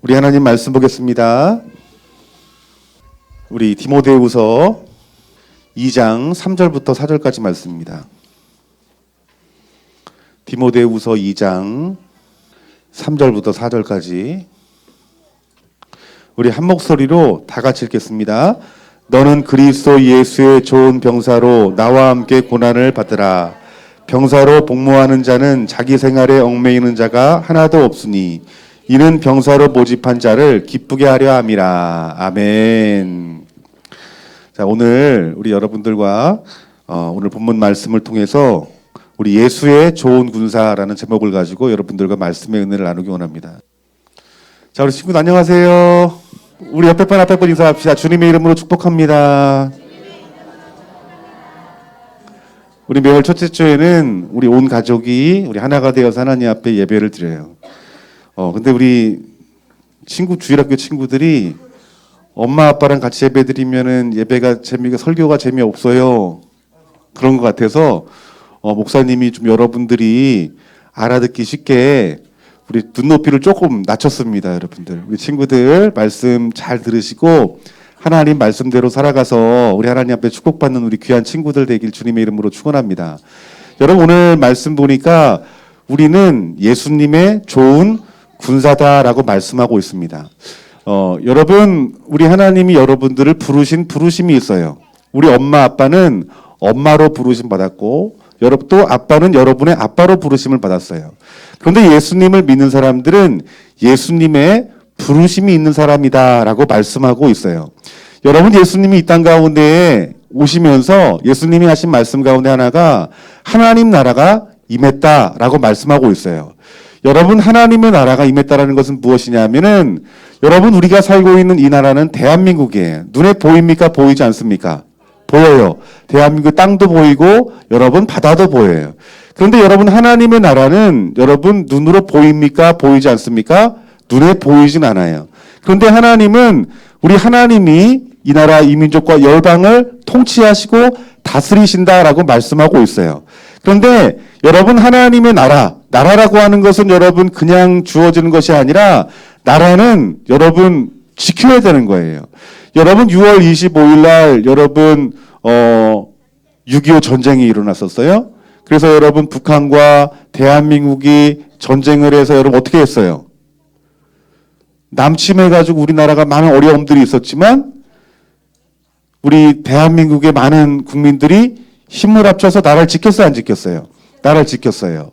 우리 하나님 말씀 보겠습니다. 우리 디모데후서 2장 3절부터 4절까지 말씀입니다. 디모데후서 2장 3절부터 4절까지 우리 한 목소리로 다 같이 읽겠습니다. 너는 그리스도 예수의 좋은 병사로 나와 함께 고난을 받으라. 병사로 복무하는 자는 자기 생활에 얽매이는 자가 하나도 없으니 이는 병사로 모집한 자를 기쁘게 하려 함이라. 아멘. 자, 오늘 우리 여러분들과 오늘 본문 말씀을 통해서 우리 예수의 좋은 군사라는 제목을 가지고 여러분들과 말씀의 은혜를 나누기 원합니다. 자, 우리 친구들 안녕하세요. 우리 옆에 분 앞에 분 인사합시다. 주님의 이름으로 축복합니다. 우리 매월 첫째 주에는 우리 온 가족이 우리 하나가 되어서 하나님 앞에 예배를 드려요. 근데 우리 주일학교 친구들이 엄마 아빠랑 같이 예배 드리면은 예배가 설교가 재미없어요. 그런 것 같아서 목사님이 좀 여러분들이 알아듣기 쉽게 우리 눈높이를 조금 낮췄습니다, 여러분들. 우리 친구들 말씀 잘 들으시고 하나님 말씀대로 살아가서 우리 하나님 앞에 축복받는 우리 귀한 친구들 되길 주님의 이름으로 축원합니다. 여러분 오늘 말씀 보니까 우리는 예수님의 좋은 군사다라고 말씀하고 있습니다. 여러분 우리 하나님이 여러분들을 부르신 부르심이 있어요. 우리 엄마 아빠는 엄마로 부르심 받았고 또 아빠는 여러분의 아빠로 부르심을 받았어요. 그런데 예수님을 믿는 사람들은 예수님의 부르심이 있는 사람이다라고 말씀하고 있어요. 여러분 예수님이 이 땅 가운데에 오시면서 예수님이 하신 말씀 가운데 하나가 하나님 나라가 임했다라고 말씀하고 있어요. 여러분 하나님의 나라가 임했다라는 것은 무엇이냐면은 여러분 우리가 살고 있는 이 나라는 대한민국이에요. 눈에 보입니까? 보이지 않습니까? 보여요. 대한민국 땅도 보이고 여러분 바다도 보여요. 그런데 여러분 하나님의 나라는 여러분 눈으로 보입니까? 보이지 않습니까? 눈에 보이진 않아요. 그런데 하나님은 우리 하나님이 이 나라 이 민족과 열방을 통치하시고 다스리신다라고 말씀하고 있어요. 그런데 여러분 하나님의 나라라고 하는 것은 여러분 그냥 주어지는 것이 아니라 나라는 여러분 지켜야 되는 거예요. 여러분 6월 25일 날 여러분 6.25 전쟁이 일어났었어요. 그래서 여러분 북한과 대한민국이 전쟁을 해서 여러분 어떻게 했어요? 남침해가지고 우리나라가 많은 어려움들이 있었지만 우리 대한민국의 많은 국민들이 힘을 합쳐서 나라를 지켰어요, 안 지켰어요? 나라를 지켰어요.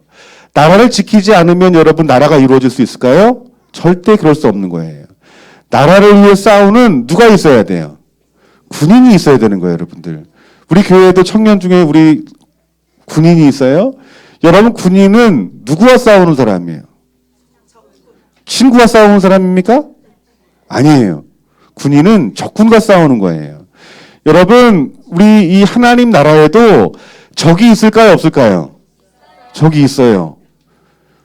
나라를 지키지 않으면 여러분 나라가 이루어질 수 있을까요? 절대 그럴 수 없는 거예요. 나라를 위해 싸우는 누가 있어야 돼요? 군인이 있어야 되는 거예요, 여러분들. 우리 교회에도 청년 중에 우리 군인이 있어요? 여러분 군인은 누구와 싸우는 사람이에요? 친구와 싸우는 사람입니까? 아니에요. 군인은 적군과 싸우는 거예요. 여러분 우리 이 하나님 나라에도 적이 있을까요, 없을까요? 적이 있어요.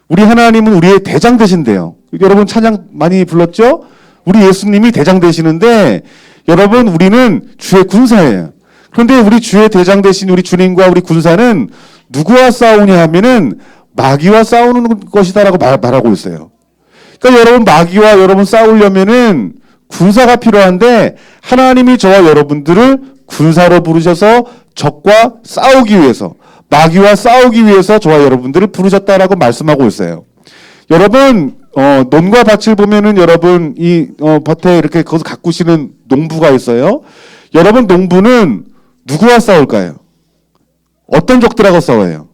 우리 하나님은 우리의 대장 되신대요. 여러분 찬양 많이 불렀죠? 우리 예수님이 대장 되시는데 여러분 우리는 주의 군사예요. 그런데 우리 주의 대장 되신 우리 주님과 우리 군사는 누구와 싸우냐 하면은 마귀와 싸우는 것이다라고 말하고 있어요. 그러니까 여러분 마귀와 여러분 싸우려면은 군사가 필요한데 하나님이 저와 여러분들을 군사로 부르셔서 적과 싸우기 위해서 마귀와 싸우기 위해서 저와 여러분들을 부르셨다라고 말씀하고 있어요. 여러분 논과 밭을 보면은 여러분 이 밭에 이렇게 거기서 가꾸시는 농부가 있어요. 여러분 농부는 누구와 싸울까요? 어떤 적들하고 싸워요?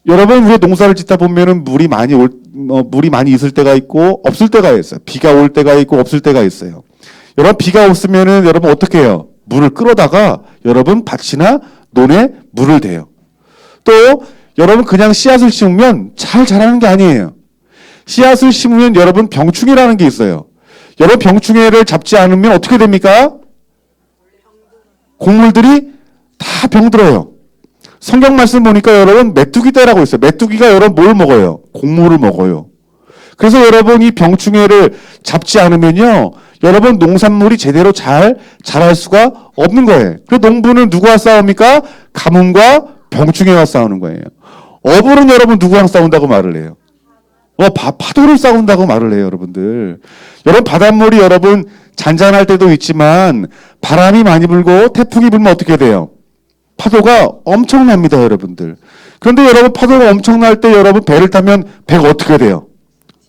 여러분 우리 농사를 짓다 보면은 물이 많이 있을 때가 있고 없을 때가 있어요. 비가 올 때가 있고 없을 때가 있어요. 여러분 비가 없으면은 여러분 어떻게 해요? 물을 끌어다가 여러분 밭이나 논에 물을 대요. 또 여러분 그냥 씨앗을 심으면 잘 자라는 게 아니에요. 씨앗을 심으면 여러분 병충해라는 게 있어요. 여러분 병충해를 잡지 않으면 어떻게 됩니까? 곡물들이 다 병들어요. 성경 말씀 보니까 여러분 메뚜기 떼라고 있어요. 메뚜기가 여러분 뭘 먹어요? 곡물을 먹어요. 그래서 여러분 이 병충해를 잡지 않으면요, 여러분 농산물이 제대로 잘 자랄 수가 없는 거예요. 그래서 농부는 누구와 싸웁니까? 가뭄과 병충해와 싸우는 거예요. 어부는 여러분 누구랑 싸운다고 말을 해요? 파도를 싸운다고 말을 해요, 여러분들. 여러분, 바닷물이 여러분 잔잔할 때도 있지만 바람이 많이 불고 태풍이 불면 어떻게 돼요? 파도가 엄청납니다, 여러분들. 그런데 여러분, 파도가 엄청날 때 여러분 배를 타면 배가 어떻게 돼요?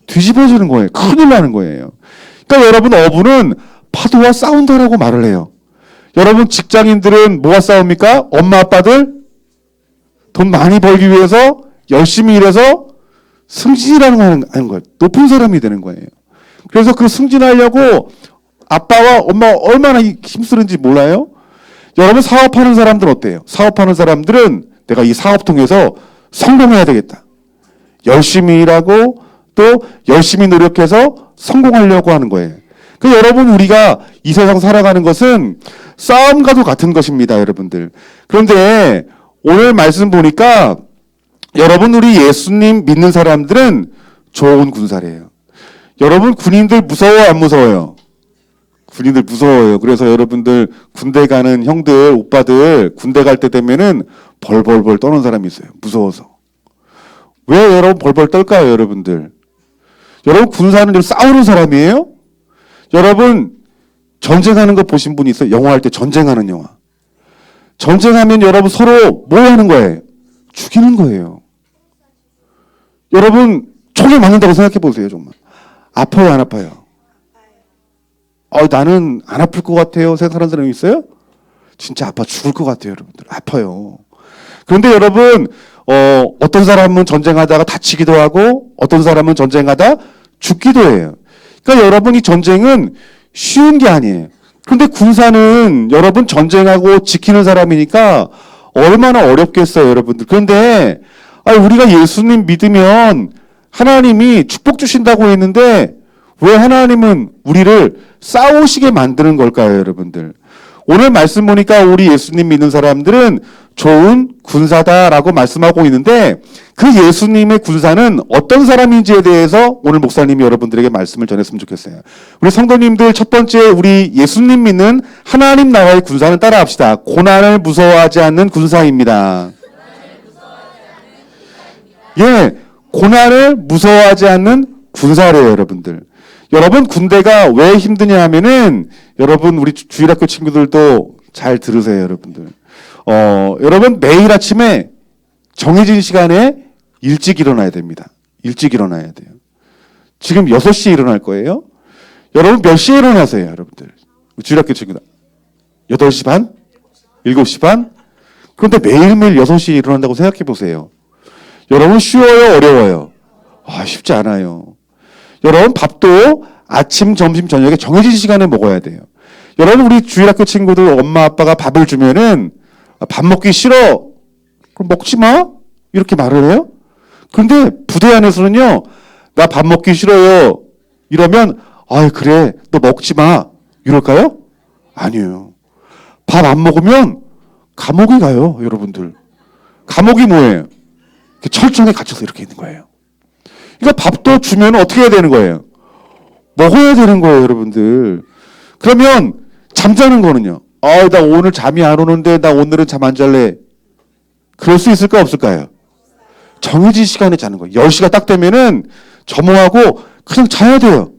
뒤집어지는 거예요. 큰일 나는 거예요. 그러니까 여러분, 어부는 파도와 싸운다라고 말을 해요. 여러분, 직장인들은 뭐가 싸웁니까? 엄마 아빠들 돈 많이 벌기 위해서 열심히 일해서 승진이라는 거 하는 거예요. 높은 사람이 되는 거예요. 그래서 그 승진하려고 아빠와 엄마가 얼마나 힘쓰는지 몰라요? 여러분, 사업하는 사람들은 어때요? 사업하는 사람들은 내가 이 사업 통해서 성공해야 되겠다. 열심히 일하고 또 열심히 노력해서 성공하려고 하는 거예요. 그 여러분, 우리가 이 세상 살아가는 것은 싸움과도 같은 것입니다, 여러분들. 그런데 오늘 말씀 보니까 여러분, 우리 예수님 믿는 사람들은 좋은 군사래요. 여러분, 군인들 무서워 안 무서워요? 군인들 무서워요. 그래서 여러분들 군대 가는 형들, 오빠들 군대 갈 때 되면은 벌벌벌 떠는 사람이 있어요. 무서워서. 왜 여러분 벌벌 떨까요, 여러분들? 여러분, 군사는 좀 싸우는 사람이에요? 여러분, 전쟁하는 거 보신 분 있어요? 영화 할 때 전쟁하는 영화. 전쟁하면 여러분 서로 뭐 하는 거예요? 죽이는 거예요. 여러분, 총에 맞는다고 생각해 보세요, 정말. 아파요, 안 아파요? 나는 안 아플 것 같아요. 생각하는 사람이 있어요? 진짜 아파 죽을 것 같아요, 여러분들. 아파요. 그런데 여러분, 어떤 사람은 전쟁하다가 다치기도 하고, 어떤 사람은 전쟁하다 죽기도 해요. 그러니까 여러분, 이 전쟁은 쉬운 게 아니에요. 그런데 군사는 여러분 전쟁하고 지키는 사람이니까 얼마나 어렵겠어요, 여러분들. 그런데 우리가 예수님 믿으면 하나님이 축복 주신다고 했는데 왜 하나님은 우리를 싸우시게 만드는 걸까요, 여러분들? 오늘 말씀 보니까 우리 예수님 믿는 사람들은 좋은 군사다라고 말씀하고 있는데 그 예수님의 군사는 어떤 사람인지에 대해서 오늘 목사님이 여러분들에게 말씀을 전했으면 좋겠어요. 우리 성도님들, 첫 번째 우리 예수님 믿는 하나님 나라의 군사는 따라합시다. 고난을 무서워하지 않는 군사입니다. 예, 고난을 무서워하지 않는 군사래요, 여러분들. 여러분, 군대가 왜 힘드냐 하면은 여러분, 우리 주일학교 친구들도 잘 들으세요, 여러분들. 여러분, 매일 아침에 정해진 시간에 일찍 일어나야 됩니다. 일찍 일어나야 돼요. 지금 6시에 일어날 거예요. 여러분, 몇 시에 일어나세요, 여러분들? 주일학교 친구들. 8시 반? 7시 반? 그런데 매일매일 6시에 일어난다고 생각해 보세요. 여러분, 쉬워요, 어려워요? 쉽지 않아요. 여러분, 밥도 아침, 점심, 저녁에 정해진 시간에 먹어야 돼요. 여러분, 우리 주일학교 친구들 엄마 아빠가 밥을 주면은 밥 먹기 싫어. 그럼 먹지 마. 이렇게 말을 해요. 그런데 부대 안에서는요, 나 밥 먹기 싫어요. 이러면 그래, 너 먹지 마. 이럴까요? 아니에요. 밥 안 먹으면 감옥에 가요, 여러분들. 감옥이 뭐예요? 철저하게 갇혀서 이렇게 있는 거예요. 그러니까 밥도 주면 어떻게 해야 되는 거예요? 먹어야 되는 거예요, 여러분들. 그러면 잠자는 거는요? 나 오늘 잠이 안 오는데 나 오늘은 잠 안 잘래. 그럴 수 있을까 없을까요? 정해진 시간에 자는 거예요. 10시가 딱 되면은 점호하고 그냥 자야 돼요.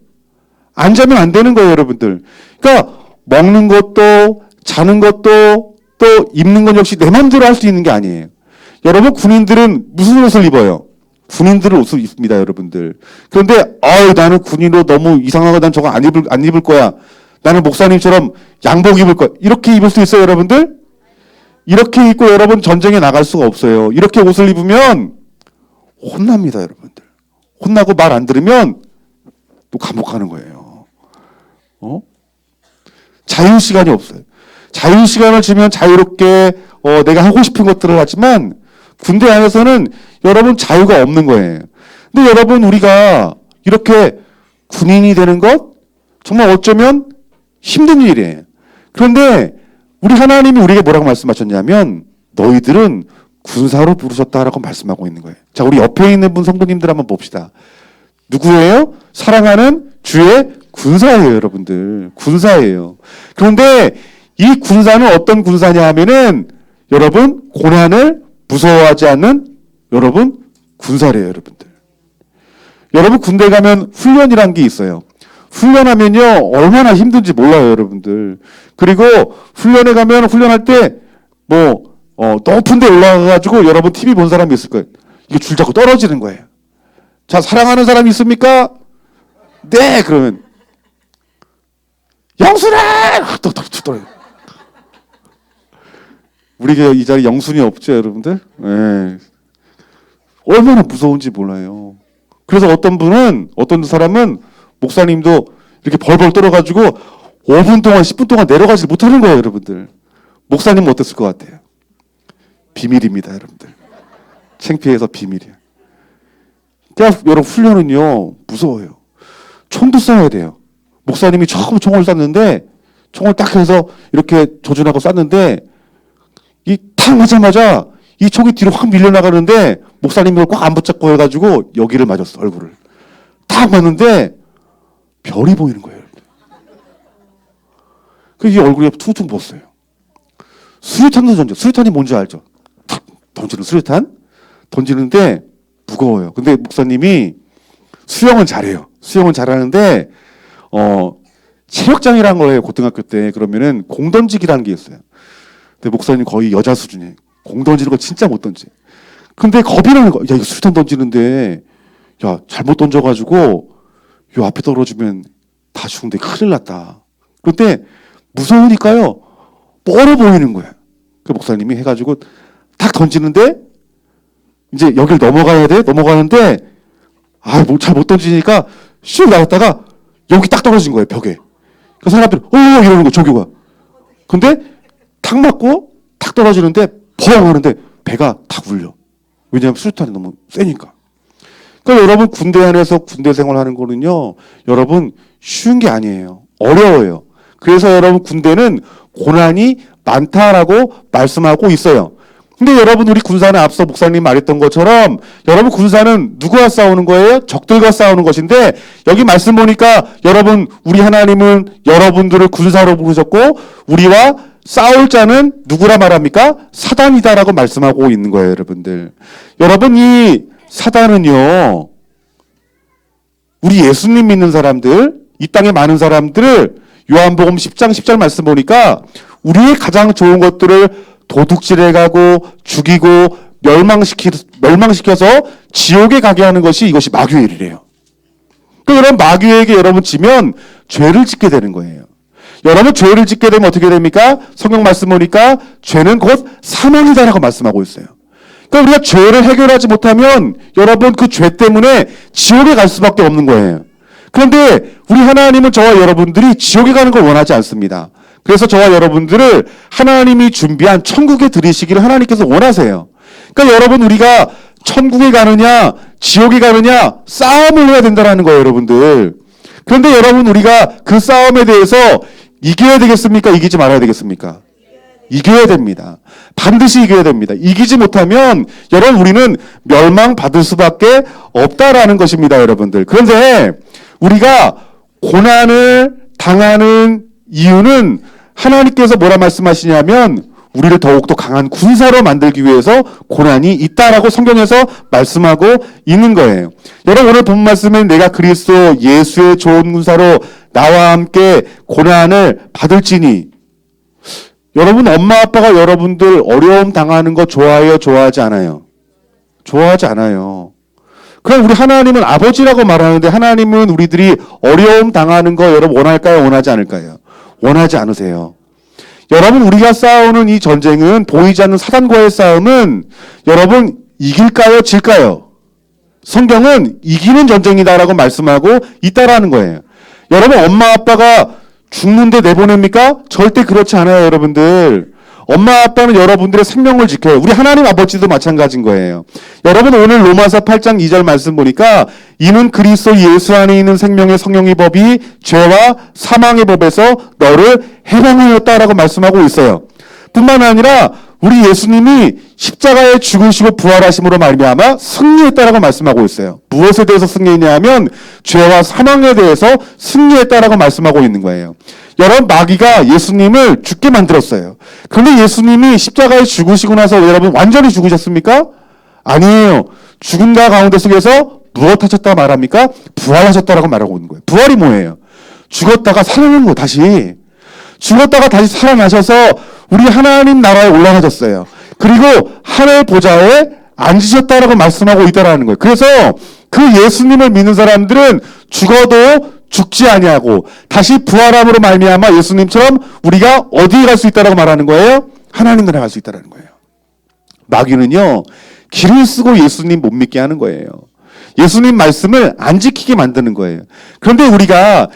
안 자면 안 되는 거예요, 여러분들. 그러니까 먹는 것도 자는 것도 또 입는 건 역시 내 마음대로 할 수 있는 게 아니에요. 여러분, 군인들은 무슨 옷을 입어요? 군인들은 옷을 입습니다, 여러분들. 그런데 나는 군인으로 너무 이상하고 난 저거 안 입을 거야. 나는 목사님처럼 양복 입을 거야. 이렇게 입을 수 있어요, 여러분들? 이렇게 입고 여러분 전쟁에 나갈 수가 없어요. 이렇게 옷을 입으면 혼납니다, 여러분들. 혼나고 말 안 들으면 또 감옥 가는 거예요. 자유 시간이 없어요. 자유 시간을 주면 자유롭게 내가 하고 싶은 것들을 하지만 군대 안에서는 여러분 자유가 없는 거예요. 근데 여러분, 우리가 이렇게 군인이 되는 것 정말 어쩌면 힘든 일이에요. 그런데 우리 하나님이 우리에게 뭐라고 말씀하셨냐면 너희들은 군사로 부르셨다라고 말씀하고 있는 거예요. 자, 우리 옆에 있는 분 성도님들 한번 봅시다. 누구예요? 사랑하는 주의 군사예요, 여러분들. 군사예요. 그런데 이 군사는 어떤 군사냐 하면은 여러분, 고난을 무서워하지 않는 여러분 군사래요, 여러분들. 여러분 군대 가면 훈련이란 게 있어요. 훈련하면요 얼마나 힘든지 몰라요, 여러분들. 그리고 훈련에 가면 훈련할 때 높은 데 올라가가지고 여러분 TV 본 사람이 있을 거예요. 이게 줄 잡고 떨어지는 거예요. 자, 사랑하는 사람이 있습니까? 네, 그러면 영순아! 뚝뚝뚝 떨어져. 우리가 이 자리 영순이 없죠, 여러분들? 네. 얼마나 무서운지 몰라요. 그래서 어떤 사람은 목사님도 이렇게 벌벌 떨어가지고 5분 동안, 10분 동안 내려가지 못하는 거예요, 여러분들. 목사님은 어땠을 것 같아요? 비밀입니다, 여러분들. 창피해서 비밀이야. 그러니까 여러분 훈련은요 무서워요. 총도 쏴야 돼요. 목사님이 처음 총을 쐈는데 총을 딱 해서 이렇게 조준하고 쐈는데 이 탁 맞자마자 이 총이 뒤로 확 밀려나가는데 목사님이 꽉 안 붙잡고 해가지고 여기를 맞았어, 얼굴을. 탁 맞는데 별이 보이는 거예요. 그래서 이 얼굴이 퉁퉁 부었어요. 수류탄도 던져. 수류탄이 뭔지 알죠? 탁 던지는 수류탄? 던지는데 무거워요. 근데 목사님이 수영은 잘해요. 수영은 잘하는데 체력장이라는 거예요. 고등학교 때. 그러면은 공 던지기라는 게 있어요. 근데 목사님 거의 여자 수준이에요. 공 던지는 거 진짜 못 던지. 근데 겁이 나는 거야. 야, 이거 수류탄 던지는데 야, 잘못 던져가지고 요 앞에 떨어지면 다 죽는데 큰일 났다. 그런데 무서우니까요. 멀어 보이는 거야. 그 목사님이 해가지고 탁 던지는데 이제 여길 넘어가야 돼. 넘어가는데 잘 못 던지니까 슉 나갔다가 여기 딱 떨어진 거예요, 벽에. 그 사람들이 이러는 거, 조교가. 근데 탁 맞고 탁 떨어지는데 펑 하는데 배가 탁 울려. 왜냐하면 수류탄이 너무 세니까. 그러니까 여러분 군대 안에서 군대 생활하는 거는요, 여러분 쉬운 게 아니에요. 어려워요. 그래서 여러분 군대는 고난이 많다라고 말씀하고 있어요. 근데 여러분 우리 군사는 앞서 목사님 말했던 것처럼 여러분 군사는 누구와 싸우는 거예요? 적들과 싸우는 것인데 여기 말씀 보니까 여러분 우리 하나님은 여러분들을 군사로 부르셨고 우리와 싸울 자는 누구라 말합니까? 사단이다라고 말씀하고 있는 거예요, 여러분들. 여러분 이 사단은요 우리 예수님 믿는 사람들, 이 땅에 많은 사람들을 요한복음 10장 10절 말씀 보니까 우리의 가장 좋은 것들을 도둑질해가고 죽이고 멸망시켜서 지옥에 가게 하는 것이 이것이 마귀의 일이래요. 그럼 마귀에게 여러분 지면 죄를 짓게 되는 거예요. 여러분 죄를 짓게 되면 어떻게 됩니까? 성경 말씀 보니까 죄는 곧 사망이다라고 말씀하고 있어요. 그러니까 우리가 죄를 해결하지 못하면 여러분 그 죄 때문에 지옥에 갈 수밖에 없는 거예요. 그런데 우리 하나님은 저와 여러분들이 지옥에 가는 걸 원하지 않습니다. 그래서 저와 여러분들을 하나님이 준비한 천국에 들이시기를 하나님께서 원하세요. 그러니까 여러분 우리가 천국에 가느냐 지옥에 가느냐 싸움을 해야 된다는 거예요, 여러분들. 그런데 여러분 우리가 그 싸움에 대해서 이겨야 되겠습니까? 이기지 말아야 되겠습니까? 이겨야 됩니다. 반드시 이겨야 됩니다. 이기지 못하면 여러분 우리는 멸망받을 수밖에 없다라는 것입니다, 여러분들. 그런데 우리가 고난을 당하는 이유는 하나님께서 뭐라 말씀하시냐면 우리를 더욱더 강한 군사로 만들기 위해서 고난이 있다라고 성경에서 말씀하고 있는 거예요. 여러분 오늘 본 말씀은 내가 그리스도 예수의 좋은 군사로 나와 함께 고난을 받을지니. 여러분 엄마 아빠가 여러분들 어려움 당하는 거 좋아해요? 좋아하지 않아요? 좋아하지 않아요. 그럼 우리 하나님은 아버지라고 말하는데 하나님은 우리들이 어려움 당하는 거 여러분 원할까요? 원하지 않을까요? 원하지 않으세요. 여러분 우리가 싸우는 이 전쟁은 보이지 않는 사단과의 싸움은 여러분 이길까요? 질까요? 성경은 이기는 전쟁이다라고 말씀하고 있다라는 거예요. 여러분 엄마 아빠가 죽는데 내보냅니까? 절대 그렇지 않아요, 여러분들. 엄마 아빠는 여러분들의 생명을 지켜요. 우리 하나님 아버지도 마찬가지인 거예요. 여러분 오늘 로마서 8장 2절 말씀 보니까 이는 그리스도 예수 안에 있는 생명의 성령의 법이 죄와 사망의 법에서 너를 해방하였다라고 말씀하고 있어요. 뿐만 아니라 우리 예수님이 십자가에 죽으시고 부활하심으로 말미암아 승리했다라고 말씀하고 있어요. 무엇에 대해서 승리했냐 하면 죄와 사망에 대해서 승리했다라고 말씀하고 있는 거예요. 여러분 마귀가 예수님을 죽게 만들었어요. 그런데 예수님이 십자가에 죽으시고 나서 여러분 완전히 죽으셨습니까? 아니에요. 죽음과 가운데 속에서 무엇 하셨다고 말합니까? 부활하셨다라고 말하고 있는 거예요. 부활이 뭐예요? 죽었다가 살아나는 거예요. 다시. 죽었다가 다시 살아나셔서 우리 하나님 나라에 올라가셨어요. 그리고 하늘 보좌에 앉으셨다라고 말씀하고 있다라는 거예요. 그래서 그 예수님을 믿는 사람들은 죽어도 죽지 아니하고 다시 부활함으로 말미암아 예수님처럼 우리가 어디에 갈 수 있다라고 말하는 거예요? 하나님 나라에 갈 수 있다라는 거예요. 마귀는요, 길을 쓰고 예수님 못 믿게 하는 거예요. 예수님 말씀을 안 지키게 만드는 거예요. 그런데 우리가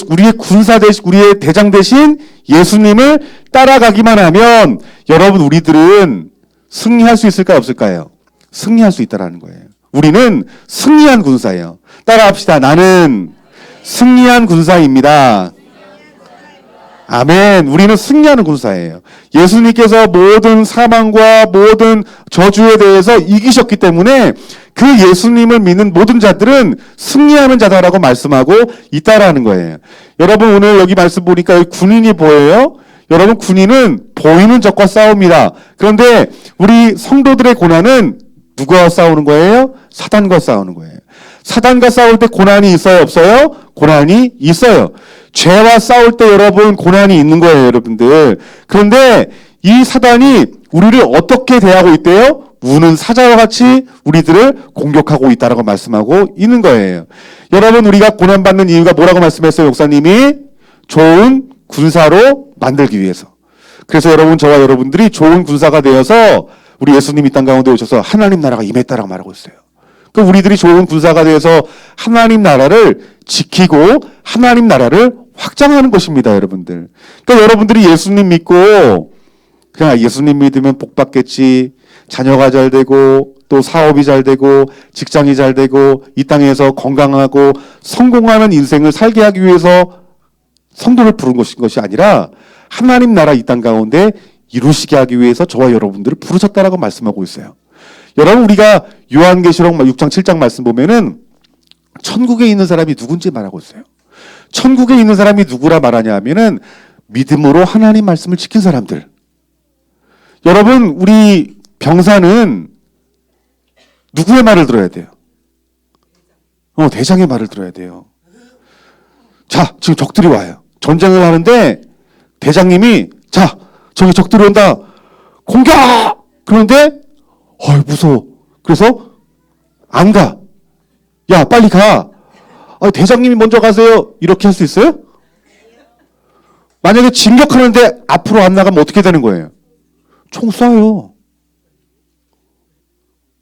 우리의 군사 대신, 우리의 대장 대신 예수님을 따라가기만 하면 여러분 우리들은 승리할 수 있을까요? 없을까요? 승리할 수 있다라는 거예요. 우리는 승리한 군사예요. 따라합시다. 나는 승리한 군사입니다. 아멘. 우리는 승리하는 군사예요. 예수님께서 모든 사망과 모든 저주에 대해서 이기셨기 때문에 그 예수님을 믿는 모든 자들은 승리하는 자다라고 말씀하고 있다라는 거예요. 여러분 오늘 여기 말씀 보니까 여기 군인이 보여요? 여러분 군인은 보이는 적과 싸웁니다. 그런데 우리 성도들의 고난은 누구와 싸우는 거예요? 사단과 싸우는 거예요. 사단과 싸울 때 고난이 있어요? 없어요? 고난이 있어요. 죄와 싸울 때 여러분 고난이 있는 거예요, 여러분들. 그런데 이 사단이 우리를 어떻게 대하고 있대요? 우는 사자와 같이 우리들을 공격하고 있다라고 말씀하고 있는 거예요. 여러분 우리가 고난받는 이유가 뭐라고 말씀했어요, 목사님이? 좋은 군사로 만들기 위해서. 그래서 여러분 저와 여러분들이 좋은 군사가 되어서 우리 예수님이 이 땅 가운데 오셔서 하나님 나라가 임했다라고 말하고 있어요. 그 우리들이 좋은 군사가 되어서 하나님 나라를 지키고 하나님 나라를 확장하는 것입니다, 여러분들. 그러니까 여러분들이 예수님 믿고 그냥 예수님 믿으면 복 받겠지, 자녀가 잘 되고 또 사업이 잘 되고 직장이 잘 되고 이 땅에서 건강하고 성공하는 인생을 살게 하기 위해서 성도를 부른 것이 아니라 하나님 나라 이 땅 가운데 이루시게 하기 위해서 저와 여러분들을 부르셨다라고 말씀하고 있어요. 여러분 우리가 요한계시록 6장 7장 말씀 보면은 천국에 있는 사람이 누군지 말하고 있어요. 천국에 있는 사람이 누구라 말하냐 하면은 믿음으로 하나님 말씀을 지킨 사람들. 여러분 우리 병사는 누구의 말을 들어야 돼요? 대장의 말을 들어야 돼요. 자, 지금 적들이 와요. 전쟁을 하는데 대장님이 자, 저기 적들이 온다. 공격! 그런데 무서워. 그래서 안 가. 야, 빨리 가. 대장님이 먼저 가세요. 이렇게 할 수 있어요? 만약에 진격하는데 앞으로 안 나가면 어떻게 되는 거예요? 총 쏴요.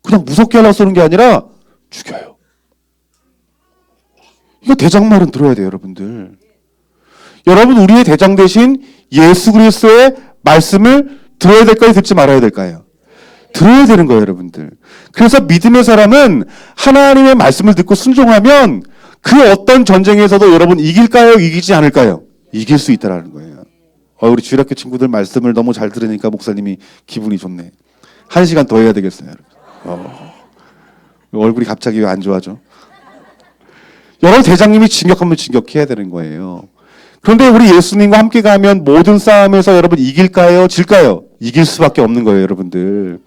그냥 무섭게 하려고 쏘는 게 아니라 죽여요. 이거 대장 말은 들어야 돼요, 여러분들. 여러분 우리의 대장 대신 예수 그리스도의 말씀을 들어야 될까요? 듣지 말아야 될까요? 들어야 되는 거예요, 여러분들. 그래서 믿음의 사람은 하나님의 말씀을 듣고 순종하면 그 어떤 전쟁에서도 여러분 이길까요? 이기지 않을까요? 이길 수 있다라는 거예요. 우리 주일학교 친구들 말씀을 너무 잘 들으니까 목사님이 기분이 좋네. 1시간 더 해야 되겠어요. 얼굴이 갑자기 왜 안 좋아져? 여러분 대장님이 진격하면 진격해야 되는 거예요. 그런데 우리 예수님과 함께 가면 모든 싸움에서 여러분 이길까요? 질까요? 이길 수밖에 없는 거예요, 여러분들.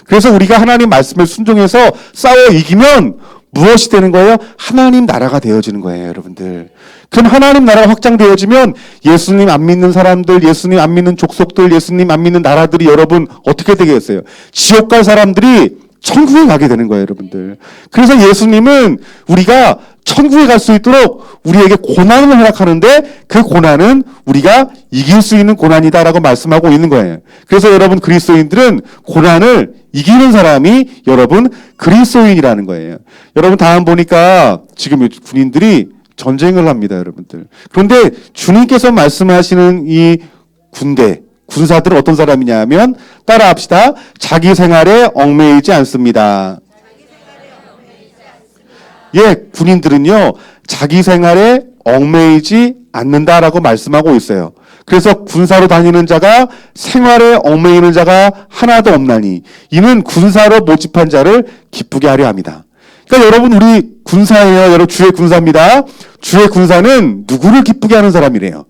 그래서 우리가 하나님 말씀을 순종해서 싸워 이기면 무엇이 되는 거예요? 하나님 나라가 되어지는 거예요, 여러분들. 그럼 하나님 나라가 확장되어지면 예수님 안 믿는 사람들, 예수님 안 믿는 족속들, 예수님 안 믿는 나라들이 여러분 어떻게 되겠어요? 지옥 갈 사람들이 천국에 가게 되는 거예요, 여러분들. 그래서 예수님은 우리가 천국에 갈 수 있도록 우리에게 고난을 허락하는데 그 고난은 우리가 이길 수 있는 고난이다라고 말씀하고 있는 거예요. 그래서 여러분 그리스도인들은 고난을 이기는 사람이 여러분 그리스도인이라는 거예요. 여러분 다음 보니까 지금 군인들이 전쟁을 합니다, 여러분들. 그런데 주님께서 말씀하시는 이 군사들은 어떤 사람이냐 하면 따라합시다. 자기 생활에 얽매이지 않습니다. 예, 군인들은요, 자기 생활에 얽매이지 않는다라고 말씀하고 있어요. 그래서 군사로 다니는 자가 생활에 얽매이는 자가 하나도 없나니 이는 군사로 모집한 자를 기쁘게 하려 합니다. 그러니까 여러분 우리 군사예요. 여러분 주의 군사입니다. 주의 군사는 누구를 기쁘게 하는 사람이래요?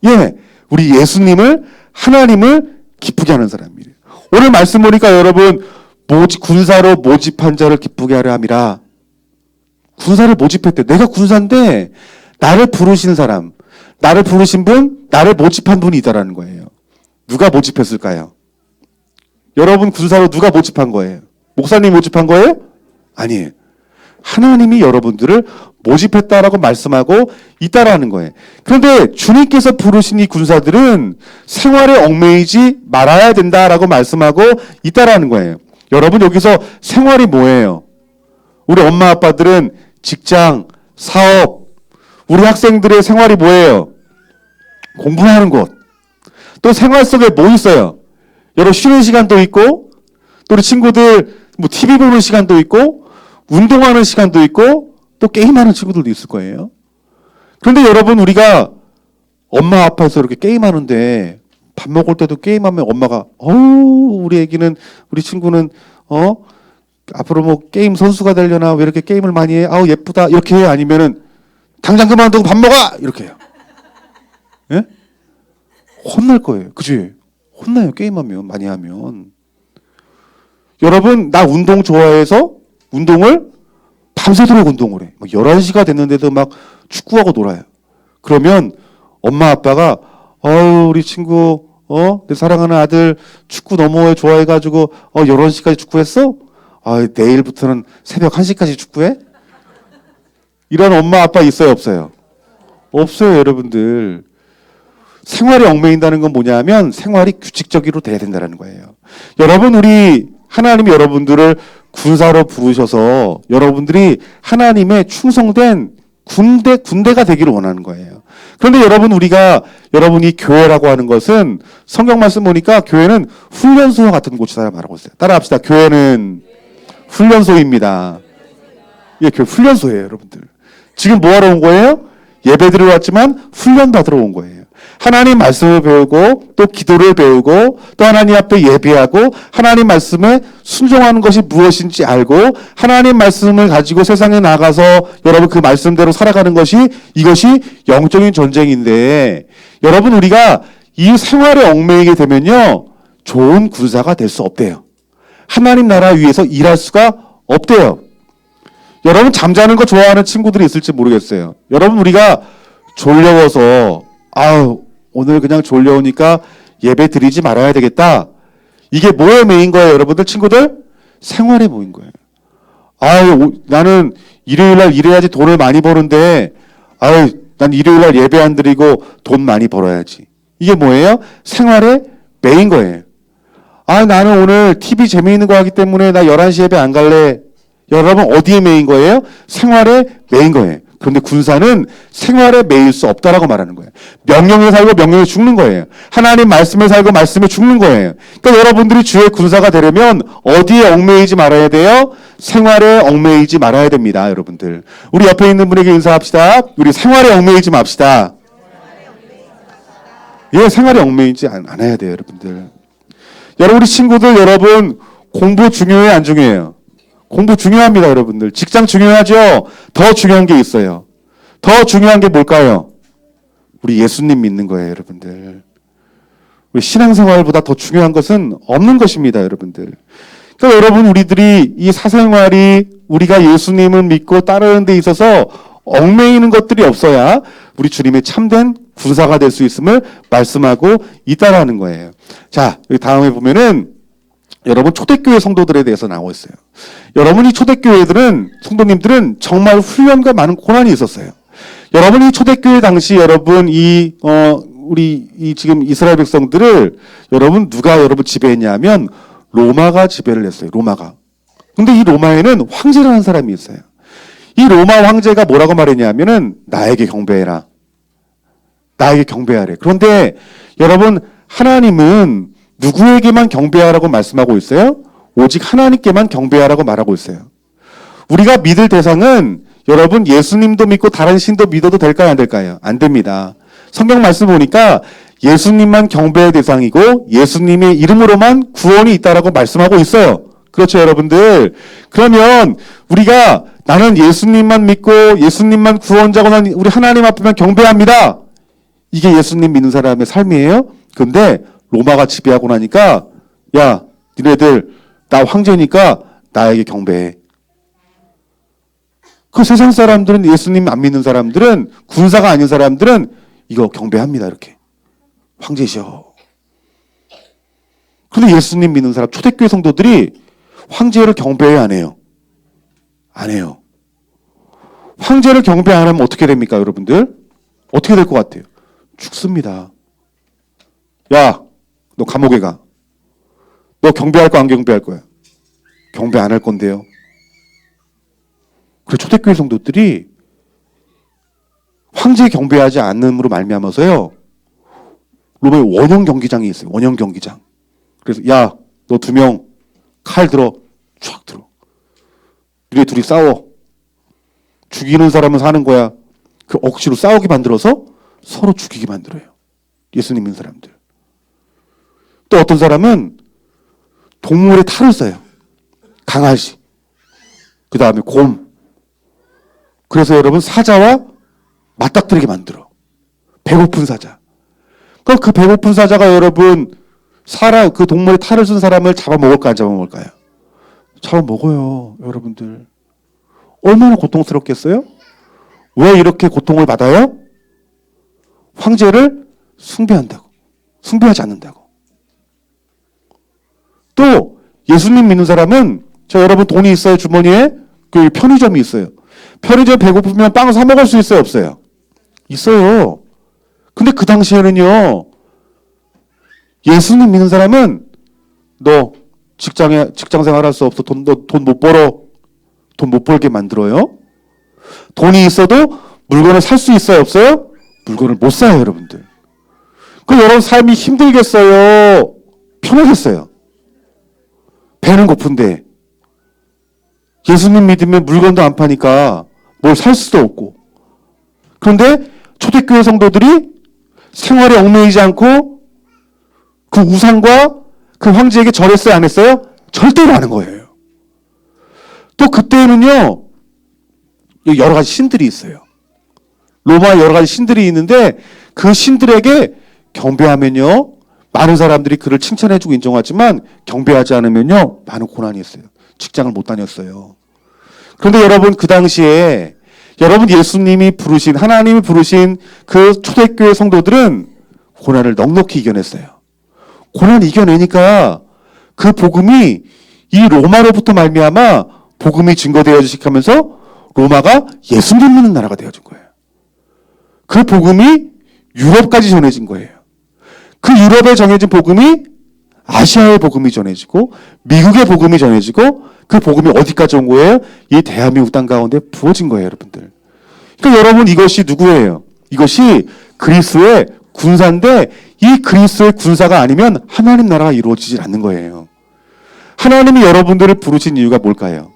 예, 우리 예수님을 하나님을 기쁘게 하는 사람이래요. 오늘 말씀 보니까 여러분 군사로 모집한 자를 기쁘게 하려 함이라 군사를 모집했대. 내가 군사인데 나를 부르신 사람, 나를 부르신 분, 나를 모집한 분이 있다라는 거예요. 누가 모집했을까요? 여러분 군사로 누가 모집한 거예요? 목사님이 모집한 거예요? 아니에요. 하나님이 여러분들을 모집했다라고 말씀하고 있다라는 거예요. 그런데 주님께서 부르신 이 군사들은 생활에 얽매이지 말아야 된다라고 말씀하고 있다라는 거예요. 여러분 여기서 생활이 뭐예요? 우리 엄마 아빠들은 직장, 사업, 우리 학생들의 생활이 뭐예요? 공부하는 곳. 또 생활 속에 뭐 있어요? 여러 쉬는 시간도 있고, 또 우리 친구들 뭐 TV 보는 시간도 있고, 운동하는 시간도 있고, 또 게임하는 친구들도 있을 거예요. 그런데 여러분 우리가 엄마 아빠에서 이렇게 게임하는데 밥 먹을 때도 게임하면 엄마가 우리 애기는 우리 친구는 앞으로 뭐 게임 선수가 되려나 왜 이렇게 게임을 많이 해? 예쁘다 이렇게 해요? 아니면은 당장 그만두고 밥 먹어 이렇게 해요? 예? 혼날 거예요. 그지? 혼나요. 게임하면 많이 하면. 여러분 나 운동 좋아해서 운동을 밤새도록 운동을 해. 11시가 됐는데도 막 축구하고 놀아요. 그러면 엄마 아빠가 우리 친구 내 사랑하는 아들 축구 너무 좋아해가지고 11시까지 축구했어? 내일부터는 새벽 1시까지 축구해? 이런 엄마 아빠 있어요 없어요? 없어요 여러분들. 생활이 얽매인다는 건 뭐냐면 생활이 규칙적으로 돼야 된다는 거예요. 여러분 우리 하나님이 여러분들을 군사로 부르셔서 여러분들이 하나님의 충성된 군대가 되기를 원하는 거예요. 그런데 여러분이 교회라고 하는 것은 성경 말씀 보니까 교회는 훈련소와 같은 곳이다 말하고 있어요. 따라합시다. 교회는 훈련소입니다. 예, 교회 훈련소예요, 여러분들. 지금 뭐 하러 온 거예요? 예배 드리러 왔지만 훈련 받으러 온 거예요. 하나님 말씀을 배우고 또 기도를 배우고 또 하나님 앞에 예배하고 하나님 말씀에 순종하는 것이 무엇인지 알고 하나님 말씀을 가지고 세상에 나가서 여러분 그 말씀대로 살아가는 이것이 영적인 전쟁인데 여러분 우리가 이 생활에 얽매이게 되면요 좋은 군사가 될 수 없대요. 하나님 나라 위에서 일할 수가 없대요. 여러분 잠자는 거 좋아하는 친구들이 있을지 모르겠어요. 여러분 우리가 졸려워서 오늘 그냥 졸려오니까 예배 드리지 말아야 되겠다. 이게 뭐에 메인 거예요, 여러분들 친구들? 생활에 모인 거예요. 나는 일요일 날 일해야지 돈을 많이 버는데 난 일요일 날 예배 안 드리고 돈 많이 벌어야지. 이게 뭐예요? 생활에 메인 거예요. 나는 오늘 TV 재미있는 거 하기 때문에 나 11시 예배 안 갈래. 여러분 어디에 메인 거예요? 생활에 메인 거예요. 그런데 군사는 생활에 매일 수 없다라고 말하는 거예요. 명령에 살고 명령에 죽는 거예요. 하나님 말씀에 살고 말씀에 죽는 거예요. 그러니까 여러분들이 주의 군사가 되려면 어디에 얽매이지 말아야 돼요? 생활에 얽매이지 말아야 됩니다. 여러분들. 우리 옆에 있는 분에게 인사합시다. 우리 생활에 얽매이지 맙시다. 예, 생활에 얽매이지 않아야 돼요. 여러분들. 우리 친구들 여러분 공부 중요해요? 안 중요해요? 공부 중요합니다, 여러분들. 직장 중요하죠? 더 중요한 게 있어요. 더 중요한 게 뭘까요? 우리 예수님 믿는 거예요, 여러분들. 우리 신앙생활보다 더 중요한 것은 없는 것입니다, 여러분들. 그러니까 여러분, 우리들이 이 사생활이 우리가 예수님을 믿고 따르는 데 있어서 얽매이는 것들이 없어야 우리 주님의 참된 군사가 될 수 있음을 말씀하고 있다라는 거예요. 자, 여기 다음에 보면은 여러분 초대교회 성도들에 대해서 나오고 있어요. 여러분 이 초대교회들은 성도님들은 정말 훈련과 많은 고난이 있었어요. 여러분 이 초대교회 당시 여러분 우리 지금 이스라엘 백성들을 누가 지배했냐면 로마가 지배를 했어요. 로마가. 근데 이 로마에는 황제라는 사람이 있어요. 이 로마 황제가 뭐라고 말했냐면은 나에게 경배해라. 나에게 경배하래. 그런데 여러분 하나님은 누구에게만 경배하라고 말씀하고 있어요? 오직 하나님께만 경배하라고 말하고 있어요. 우리가 믿을 대상은 여러분 예수님도 믿고 다른 신도 믿어도 될까요? 안 될까요? 안 됩니다. 성경 말씀 보니까 예수님만 경배의 대상이고 예수님의 이름으로만 구원이 있다라고 말씀하고 있어요. 그렇죠, 여러분들? 그러면 우리가 나는 예수님만 믿고 예수님만 구원자고 난 우리 하나님 앞에만 경배합니다. 이게 예수님 믿는 사람의 삶이에요? 근데 로마가 지배하고 나니까 야, 니네들 나 황제니까 나에게 경배해. 그 세상 사람들은, 예수님 안 믿는 사람들은, 군사가 아닌 사람들은 이거 경배합니다. 이렇게. 황제시여. 근데 예수님 믿는 사람, 초대교회 성도들이 황제를 경배해야 안 해요? 안 해요. 황제를 경배 안 하면 어떻게 됩니까, 여러분들? 어떻게 될 것 같아요? 죽습니다. 야, 너 감옥에 가. 너 경배할 거 안 경배할 거야? 경배 안 할 건데요. 그래서 초대교회 성도들이 황제 경배하지 않음으로 말미암아서요, 로마에 원형 경기장이 있어요. 원형 경기장. 그래서 야, 너 2명 칼 들어. 촥 들어. 너네 둘이 싸워. 죽이는 사람은 사는 거야. 그 억지로 싸우게 만들어서 서로 죽이게 만들어요. 예수님 믿는 사람들. 또 어떤 사람은 동물의 탈을 써요. 강아지. 그 다음에 곰. 그래서 여러분 사자와 맞닥뜨리게 만들어. 배고픈 사자. 그럼 그 배고픈 사자가 여러분 그 동물의 탈을 쓴 사람을 잡아먹을까 안 잡아먹을까요? 잡아먹어요. 여러분들. 얼마나 고통스럽겠어요? 왜 이렇게 고통을 받아요? 황제를 숭배한다고. 숭배하지 않는다고. 또 예수님 믿는 사람은, 여러분 돈이 있어요? 주머니에? 그 편의점이 있어요. 편의점 배고프면 빵 사 먹을 수 있어요? 없어요? 있어요. 근데 그 당시에는요, 예수님 믿는 사람은 너 직장 생활할 수 없어. 너 돈 못 벌어. 돈 못 벌게 만들어요. 돈이 있어도 물건을 살 수 있어요? 없어요? 물건을 못 사요, 여러분들. 그 여러분 삶이 힘들겠어요? 편하겠어요? 배는 고픈데 예수님 믿으면 물건도 안 파니까 뭘 살 수도 없고. 그런데 초대교회 성도들이 생활에 얽매이지 않고 그 우상과 그 황제에게 절했어요? 안 했어요? 절대로 안 한 거예요. 또 그때는요, 여러 가지 신들이 있어요. 로마에 여러 가지 신들이 있는데 그 신들에게 경배하면요, 많은 사람들이 그를 칭찬해주고 인정하지만 경배하지 않으면요, 많은 고난이 있어요. 직장을 못 다녔어요. 그런데 여러분, 그 당시에 여러분 예수님이 부르신, 하나님이 부르신 그 초대교회 성도들은 고난을 넉넉히 이겨냈어요. 고난을 이겨내니까 그 복음이 이 로마로부터 말미암아 복음이 증거되어지기 시작하면서 로마가 예수님 믿는 나라가 되어진 거예요. 그 복음이 유럽까지 전해진 거예요. 그 유럽에 전해진 복음이 아시아의 복음이 전해지고 미국의 복음이 전해지고 그 복음이 어디까지 온 거예요? 이 대한민국 땅 가운데 부어진 거예요, 여러분들. 그러니까 여러분, 이것이 누구예요? 이것이 그리스도의 군사인데 이 그리스도의 군사가 아니면 하나님 나라가 이루어지지 않는 거예요. 하나님이 여러분들을 부르신 이유가 뭘까요?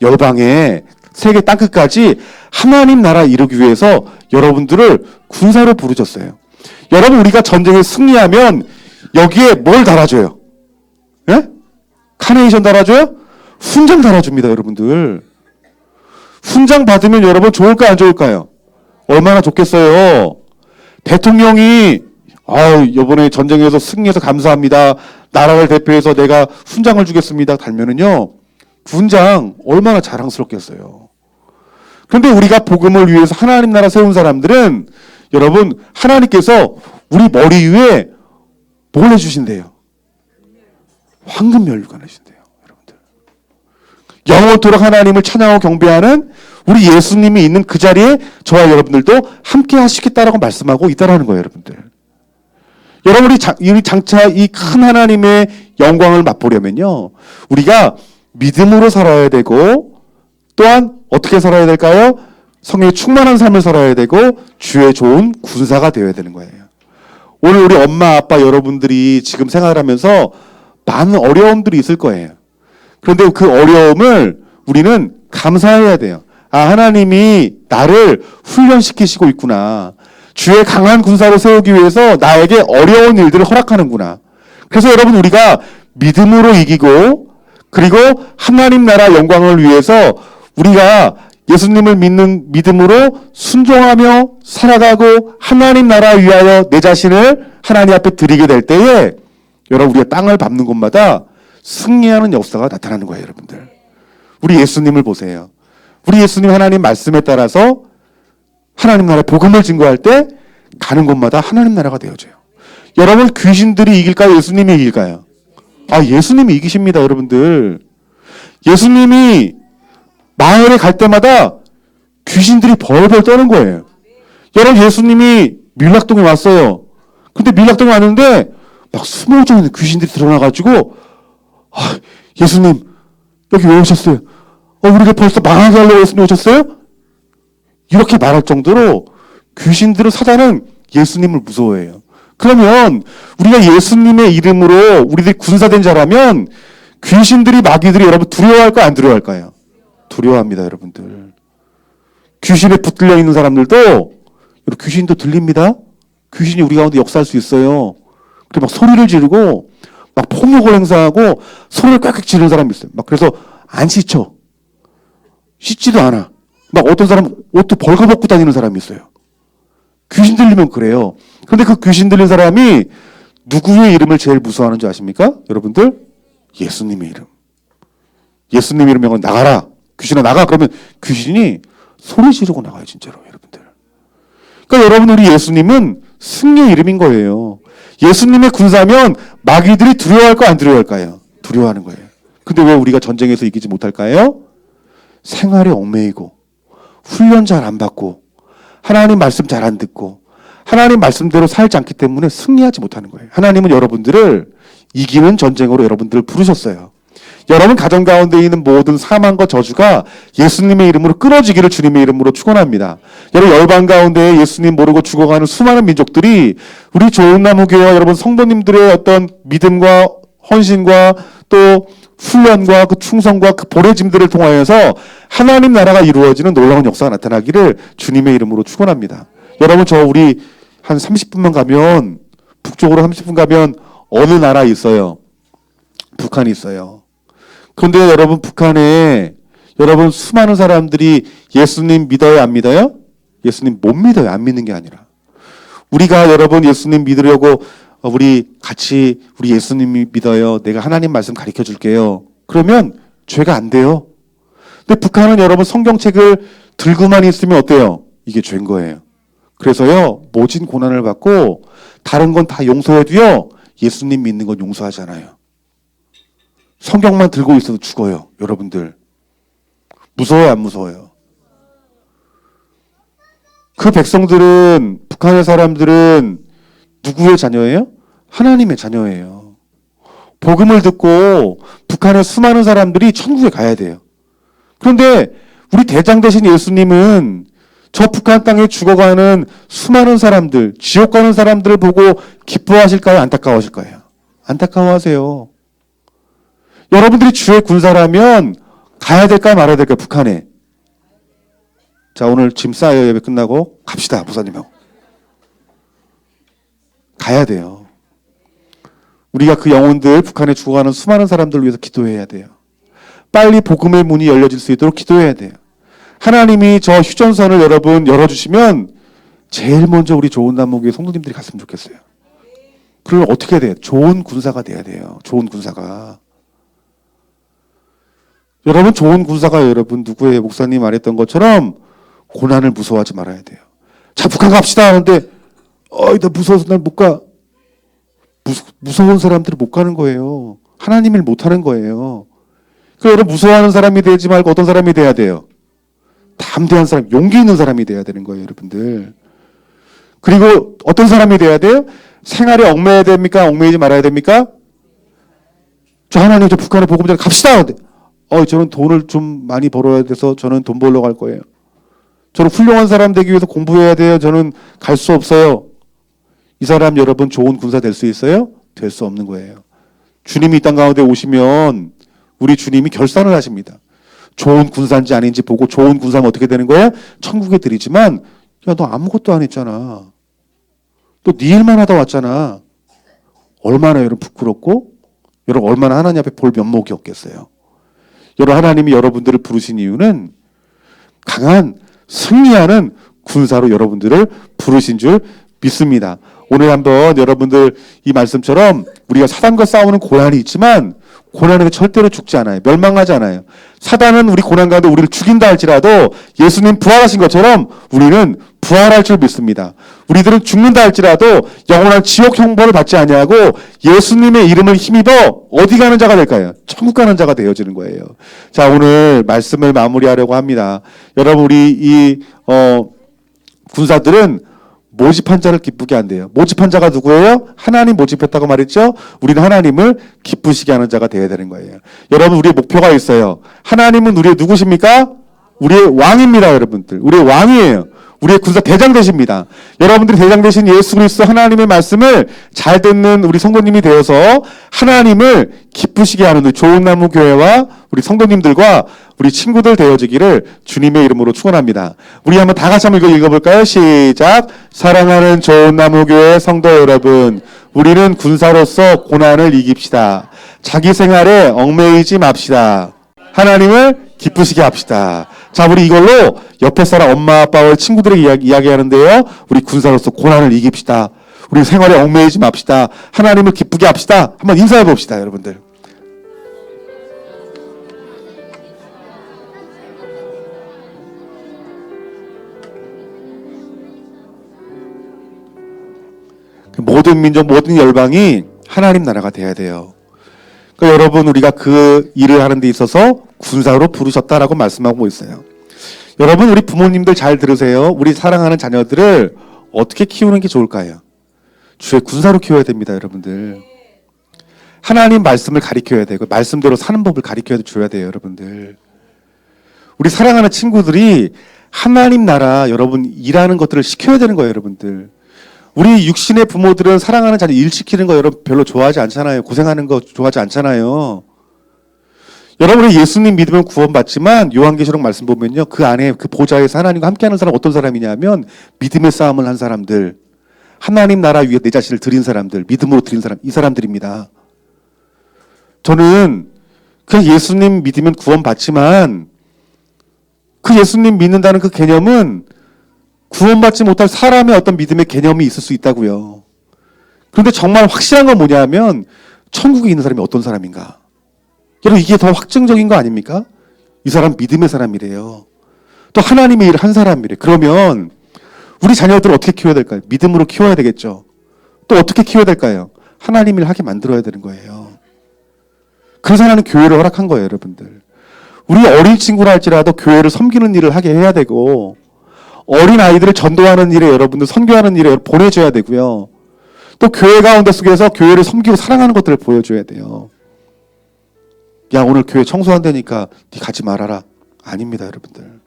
열방에 세계 땅끝까지 하나님 나라 이루기 위해서 여러분들을 군사로 부르셨어요. 여러분, 우리가 전쟁에 승리하면 여기에 뭘 달아줘요? 예? 카네이션 달아줘요? 훈장 달아줍니다, 여러분들. 훈장 받으면 여러분 좋을까요, 안 좋을까요? 얼마나 좋겠어요. 대통령이 이번에 전쟁에서 승리해서 감사합니다. 나라를 대표해서 내가 훈장을 주겠습니다. 달면은요, 훈장 얼마나 자랑스럽겠어요. 그런데 우리가 복음을 위해서 하나님 나라 세운 사람들은 여러분, 하나님께서 우리 머리 위에 뭘 해주신대요? 황금 면류관 해주신대요, 여러분들. 영원토록 하나님을 찬양하고 경배하는 우리 예수님이 있는 그 자리에 저와 여러분들도 함께 하시겠다라고 말씀하고 있다라는 거예요, 여러분들. 여러분이 장차 이 큰 하나님의 영광을 맛보려면요, 우리가 믿음으로 살아야 되고, 또한 어떻게 살아야 될까요? 성령에 충만한 삶을 살아야 되고 주의 좋은 군사가 되어야 되는 거예요. 오늘 우리 엄마 아빠 여러분들이 지금 생활하면서 많은 어려움들이 있을 거예요. 그런데 그 어려움을 우리는 감사해야 돼요. 하나님이 나를 훈련시키시고 있구나. 주의 강한 군사로 세우기 위해서 나에게 어려운 일들을 허락하는구나. 그래서 여러분, 우리가 믿음으로 이기고, 그리고 하나님 나라 영광을 위해서 우리가 예수님을 믿는 믿음으로 순종하며 살아가고 하나님 나라 위하여 내 자신을 하나님 앞에 드리게 될 때에 여러분, 우리가 땅을 밟는 곳마다 승리하는 역사가 나타나는 거예요, 여러분들. 우리 예수님을 보세요. 우리 예수님 하나님 말씀에 따라서 하나님 나라의 복음을 증거할 때 가는 곳마다 하나님 나라가 되어져요. 여러분, 귀신들이 이길까요? 예수님이 이길까요? 예수님이 이기십니다, 여러분들. 예수님이 마을에 갈 때마다 귀신들이 벌벌 떠는 거예요. 여러분, 예수님이 밀락동에 왔어요. 근데 밀락동에 왔는데 막 20명 있는 귀신들이 드러나가지고 예수님 여기 왜 오셨어요? 우리를 벌써 망하게 하려고 예수님 오셨어요? 이렇게 말할 정도로 귀신들은, 사단은 예수님을 무서워해요. 그러면 우리가 예수님의 이름으로 우리들이 군사된 자라면 귀신들이, 마귀들이 여러분 두려워할까요? 안 두려워할까요? 두려워합니다, 여러분들. 귀신에 붙들려 있는 사람들도 귀신도 들립니다. 귀신이 우리 가운데 역사할 수 있어요. 그리고 막 소리를 지르고 막 폭력을 행사하고 소리를 꽥꽥 지르는 사람이 있어요. 막 그래서 안 씻죠. 씻지도 않아. 막 어떤 사람 옷도 벌거벗고 다니는 사람이 있어요. 귀신 들리면 그래요. 그런데 그 귀신 들린 사람이 누구의 이름을 제일 무서워하는 줄 아십니까? 여러분들? 예수님의 이름. 예수님의 이름을 나가라. 귀신아 나가. 그러면 귀신이 소리 지르고 나가요, 진짜로, 여러분들. 그러니까 여러분, 우리 예수님은 승리의 이름인 거예요. 예수님의 군사면 마귀들이 두려워할까 안 두려워할까요? 두려워하는 거예요. 근데 왜 우리가 전쟁에서 이기지 못할까요? 생활에 얽매이고 훈련 잘 안 받고 하나님 말씀 잘 안 듣고 하나님 말씀대로 살지 않기 때문에 승리하지 못하는 거예요. 하나님은 여러분들을 이기는 전쟁으로 여러분들을 부르셨어요. 여러분 가정 가운데 있는 모든 사망과 저주가 예수님의 이름으로 끊어지기를 주님의 이름으로 축원합니다. 여러분, 열방 가운데 예수님 모르고 죽어가는 수많은 민족들이 우리 좋은나무교회와 여러분 성도님들의 어떤 믿음과 헌신과 또 훈련과 그 충성과 그 보내짐들을 통하여서 하나님 나라가 이루어지는 놀라운 역사가 나타나기를 주님의 이름으로 축원합니다. 여러분, 우리 한 30분만 가면, 북쪽으로 30분 가면 어느 나라에 있어요? 북한이 있어요. 그런데 여러분, 북한에 여러분 수많은 사람들이 예수님 믿어요, 안 믿어요? 예수님 못 믿어요. 안 믿는 게 아니라. 우리가 여러분 예수님 믿으려고 우리 같이 우리 예수님이 믿어요. 내가 하나님 말씀 가르쳐 줄게요. 그러면 죄가 안 돼요. 근데 북한은 여러분 성경책을 들고만 있으면 어때요? 이게 죄인 거예요. 그래서요, 모진 고난을 받고 다른 건 다 용서해도요, 예수님 믿는 건 용서하잖아요. 성경만 들고 있어도 죽어요, 여러분들. 무서워요, 안 무서워요? 그 백성들은, 북한의 사람들은 누구의 자녀예요? 하나님의 자녀예요. 복음을 듣고 북한의 수많은 사람들이 천국에 가야 돼요. 그런데 우리 대장 되신 예수님은 저 북한 땅에 죽어가는 수많은 사람들, 지옥 가는 사람들을 보고 기뻐하실까요? 안타까워하실까요? 안타까워하세요. 여러분들이 주의 군사라면 가야 될까 말아야 될까, 북한에? 자, 오늘 짐 싸요. 예배 끝나고 갑시다, 목사님하고. 가야 돼요. 우리가 그 영혼들, 북한에 죽어가는 수많은 사람들을 위해서 기도해야 돼요. 빨리 복음의 문이 열려질 수 있도록 기도해야 돼요. 하나님이 저 휴전선을 여러분 열어주시면 제일 먼저 우리 좋은 나무교회 성도님들이 갔으면 좋겠어요. 그러면 어떻게 해야 돼요? 좋은 군사가 돼야 돼요. 좋은 군사가. 여러분, 좋은 군사가 여러분 누구의 목사님 말했던 것처럼 고난을 무서워하지 말아야 돼요. 자, 북한 갑시다 하는데 나 무서워서 난 못 가. 무서운 사람들은 못 가는 거예요. 하나님을 못 하는 거예요. 그래서 여러분, 무서워하는 사람이 되지 말고 어떤 사람이 돼야 돼요? 담대한 사람, 용기 있는 사람이 돼야 되는 거예요, 여러분들. 그리고 어떤 사람이 돼야 돼요? 생활에 얽매여야 됩니까? 얽매이지 말아야 됩니까? 저 하나님, 저 북한에 복음 전에 갑시다. 저는 돈을 좀 많이 벌어야 돼서 저는 돈 벌러 갈 거예요. 저는 훌륭한 사람 되기 위해서 공부해야 돼요. 저는 갈 수 없어요. 이 사람 여러분 좋은 군사 될 수 있어요? 될 수 없는 거예요. 주님이 이 땅 가운데 오시면 우리 주님이 결산을 하십니다. 좋은 군사인지 아닌지 보고 좋은 군사면 어떻게 되는 거야? 천국에 드리지만 야, 너 아무것도 안 했잖아. 너 네 일만 하다 왔잖아. 얼마나 여러분 부끄럽고 여러분 얼마나 하나님 앞에 볼 면목이 없겠어요. 여러분, 하나님이 여러분들을 부르신 이유는 강한 승리하는 군사로 여러분들을 부르신 줄 믿습니다. 오늘 한번 여러분들 이 말씀처럼 우리가 사단과 싸우는 고난이 있지만 고난에게 절대로 죽지 않아요. 멸망하지 않아요. 사단은 우리 고난 가운데 우리를 죽인다 할지라도 예수님 부활하신 것처럼 우리는 부활할 줄 믿습니다. 우리들은 죽는다 할지라도 영원한 지옥 형벌을 받지 아니하고 예수님의 이름을 힘입어 어디 가는 자가 될까요? 천국 가는 자가 되어지는 거예요. 자, 오늘 말씀을 마무리하려고 합니다. 여러분, 우리 군사들은 모집한 자를 기쁘게 한대요. 모집한 자가 누구예요? 하나님 모집했다고 말했죠? 우리는 하나님을 기쁘시게 하는 자가 되어야 되는 거예요. 여러분, 우리의 목표가 있어요. 하나님은 우리의 누구십니까? 우리의 왕입니다, 여러분들. 우리의 왕이에요. 우리의 군사 대장 되십니다. 여러분들이 대장 되신 예수 그리스도 하나님의 말씀을 잘 듣는 우리 성도님이 되어서 하나님을 기쁘시게 하는 우리 좋은 나무 교회와 우리 성도님들과 우리 친구들 되어지기를 주님의 이름으로 축원합니다. 우리 한번 다 같이 한번 읽어볼까요? 시작. 사랑하는 좋은 나무 교회 성도 여러분, 우리는 군사로서 고난을 이깁시다. 자기 생활에 얽매이지 맙시다. 하나님을 기쁘시게 합시다. 자, 우리 이걸로 옆에 사람 엄마 아빠와 친구들에게 이야기하는데요. 우리 군사로서 고난을 이깁시다. 우리 생활에 얽매이지 맙시다. 하나님을 기쁘게 합시다. 한번 인사해 봅시다, 여러분들. 모든 민족, 모든 열방이 하나님 나라가 돼야 돼요. 그러니까 여러분, 우리가 그 일을 하는 데 있어서 군사로 부르셨다라고 말씀하고 있어요. 여러분, 우리 부모님들 잘 들으세요. 우리 사랑하는 자녀들을 어떻게 키우는 게 좋을까요? 주의 군사로 키워야 됩니다, 여러분들. 하나님 말씀을 가르쳐야 되고 말씀대로 사는 법을 가르쳐 줘야 돼요, 여러분들. 우리 사랑하는 친구들이 하나님 나라 여러분 일하는 것들을 시켜야 되는 거예요, 여러분들. 우리 육신의 부모들은 사랑하는 자녀 일 시키는 거 여러분 별로 좋아하지 않잖아요. 고생하는 거 좋아하지 않잖아요. 여러분이 예수님 믿으면 구원받지만 요한계시록 말씀 보면요, 그 안에 그 보좌에서 하나님과 함께하는 사람 어떤 사람이냐면 믿음의 싸움을 한 사람들, 하나님 나라 위에 내 자신을 드린 사람들, 믿음으로 드린 사람, 이 사람들입니다. 저는 그냥 예수님 믿으면 구원받지만 그 예수님 믿는다는 그 개념은 구원받지 못할 사람의 어떤 믿음의 개념이 있을 수 있다고요. 그런데 정말 확실한 건 뭐냐면 천국에 있는 사람이 어떤 사람인가. 여러분, 이게 더 확정적인 거 아닙니까? 이 사람 믿음의 사람이래요. 또 하나님의 일을 한 사람이래. 그러면 우리 자녀들을 어떻게 키워야 될까요? 믿음으로 키워야 되겠죠. 또 어떻게 키워야 될까요? 하나님 일을 하게 만들어야 되는 거예요. 그래서 하나님 교회를 허락한 거예요, 여러분들. 우리 어린 친구라 할지라도 교회를 섬기는 일을 하게 해야 되고, 어린 아이들을 전도하는 일에 여러분들 선교하는 일에 보내줘야 되고요. 또 교회 가운데 속에서 교회를 섬기고 사랑하는 것들을 보여줘야 돼요. 야, 오늘 교회 청소한다니까 네 가지 말아라. 아닙니다, 여러분들.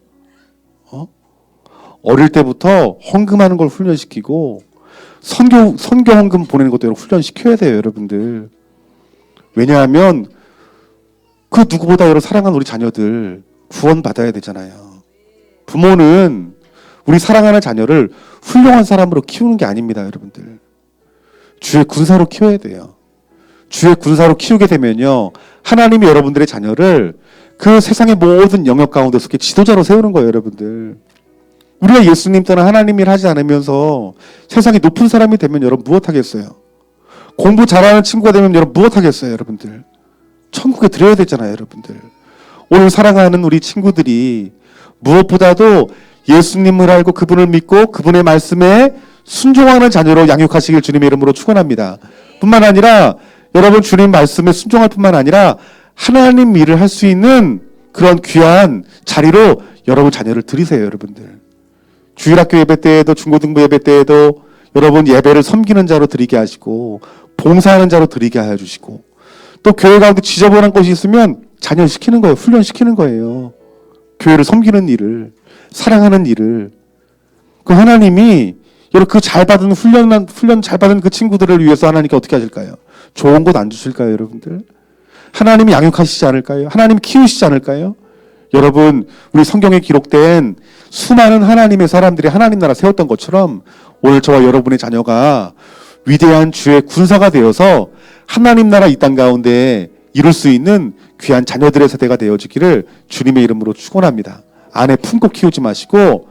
어릴 때부터 헌금하는 걸 훈련시키고 선교 헌금 보내는 것도 훈련시켜야 돼요, 여러분들. 왜냐하면 그 누구보다 여러분 사랑하는 우리 자녀들 구원받아야 되잖아요. 부모는 우리 사랑하는 자녀를 훌륭한 사람으로 키우는 게 아닙니다, 여러분들. 주의 군사로 키워야 돼요. 주의 군사로 키우게 되면요, 하나님이 여러분들의 자녀를 그 세상의 모든 영역 가운데 속에 지도자로 세우는 거예요, 여러분들. 우리가 예수님 떠나 하나님 일 하지 않으면서 세상에 높은 사람이 되면 여러분 무엇하겠어요? 공부 잘하는 친구가 되면 여러분 무엇하겠어요, 여러분들? 천국에 들어야 되잖아요, 여러분들. 오늘 사랑하는 우리 친구들이 무엇보다도 예수님을 알고 그분을 믿고 그분의 말씀에 순종하는 자녀로 양육하시길 주님의 이름으로 축원합니다. 뿐만 아니라 여러분 주님 말씀에 순종할 뿐만 아니라 하나님 일을 할 수 있는 그런 귀한 자리로 여러분 자녀를 드리세요, 여러분들. 주일학교 예배 때에도 중고등부 예배 때에도 여러분 예배를 섬기는 자로 드리게 하시고 봉사하는 자로 드리게 하여 주시고, 또 교회 가운데 지저분한 것이 있으면 자녀를 시키는 거예요. 훈련시키는 거예요. 교회를 섬기는 일을, 사랑하는 일을. 그 하나님이 여러분 그 잘 받은 훈련 잘 받은 그 친구들을 위해서 하나님께 어떻게 하실까요? 좋은 곳 안 주실까요, 여러분들? 하나님이 양육하시지 않을까요? 하나님이 키우시지 않을까요? 여러분, 우리 성경에 기록된 수많은 하나님의 사람들이 하나님 나라 세웠던 것처럼 오늘 저와 여러분의 자녀가 위대한 주의 군사가 되어서 하나님 나라 이 땅 가운데 이룰 수 있는 귀한 자녀들의 세대가 되어지기를 주님의 이름으로 축원합니다. 안에 품고 키우지 마시고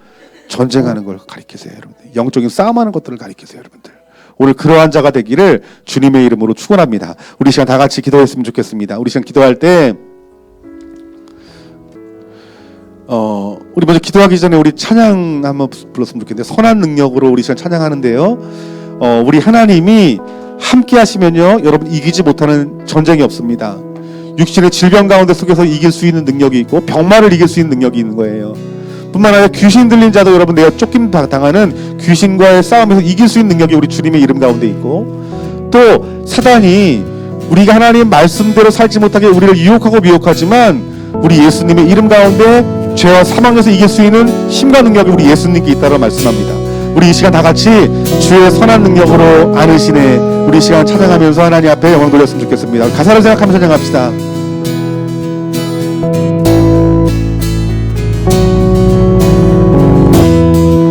전쟁하는 걸 가르치세요, 여러분들. 영적인 싸움하는 것들을 가르치세요, 여러분들. 오늘 그러한 자가 되기를 주님의 이름으로 축원합니다. 우리 시간 다 같이 기도했으면 좋겠습니다. 우리 시간 기도할 때 우리 먼저 기도하기 전에 우리 찬양 한번 불렀으면 좋겠는데, 선한 능력으로 우리 시간 찬양하는데요. 우리 하나님이 함께 하시면요, 여러분 이기지 못하는 전쟁이 없습니다. 육신의 질병 가운데 속에서 이길 수 있는 능력이 있고 병마를 이길 수 있는 능력이 있는 거예요. 뿐만 아니라 귀신 들린 자도 여러분 내가 쫓김 당하는 귀신과의 싸움에서 이길 수 있는 능력이 우리 주님의 이름 가운데 있고, 또 사단이 우리가 하나님 말씀대로 살지 못하게 우리를 유혹하고 미혹하지만 우리 예수님의 이름 가운데 죄와 사망에서 이길 수 있는 힘과 능력이 우리 예수님께 있다고 말씀합니다. 우리 이 시간 다 같이 주의 선한 능력으로 안으시네, 우리 이 시간 찬양하면서 하나님 앞에 영광 돌렸으면 좋겠습니다. 가사를 생각하면서 찬양합시다.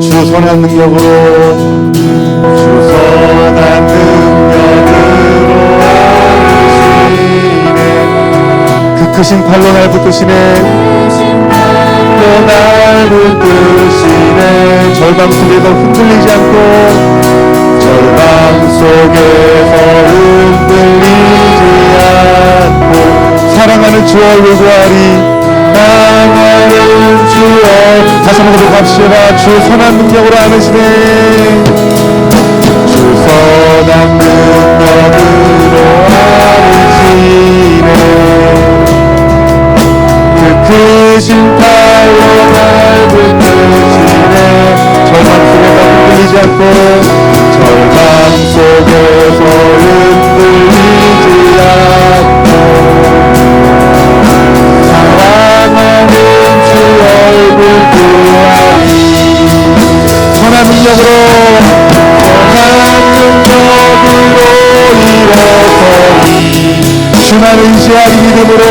주 선한 능력으로, 주 선한 능력으로 안으시네, 그 크신 팔로 날 붙드시네, 날 붙드시네. 절망 속에서 흔들리지 않고, 절망 속에서 흔들리지 않고 사랑하는 주 얼굴 보아리, 사랑하는 주 얼굴. 다시 한번 고백합시다. 주 선한 능력으로 안으시네, 주 선한 능력으로 안으시네, 크신 팔로 날 붙드시네. 절망 속에서 흔들리지 않고, 절망 속에서 흔들리지 않고 사랑하는 주 얼굴 보아리, 선한 능력으로, 선한 능력으로 일어서리, 주만 의지하리 믿음으로,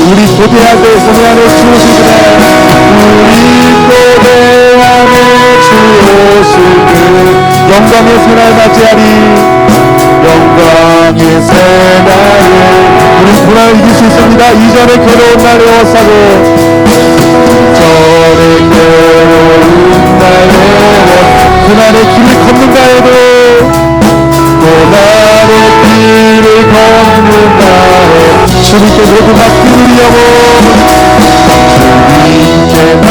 우리 고대 안에 성령 안에 주 오시기를, 우리 고대 안에 주 오시기를, 영광의 새날 맞이하리, 영광의 새날을 우리 고난을 이길 수 있습니다. 이전에 괴로운 날 에워싸고, 이전에 괴로운 날 에워 고난의 길을 걷는다 해도, 고난의 길을 걷는다 해도 주님께 모두 맡기려고, 주님께만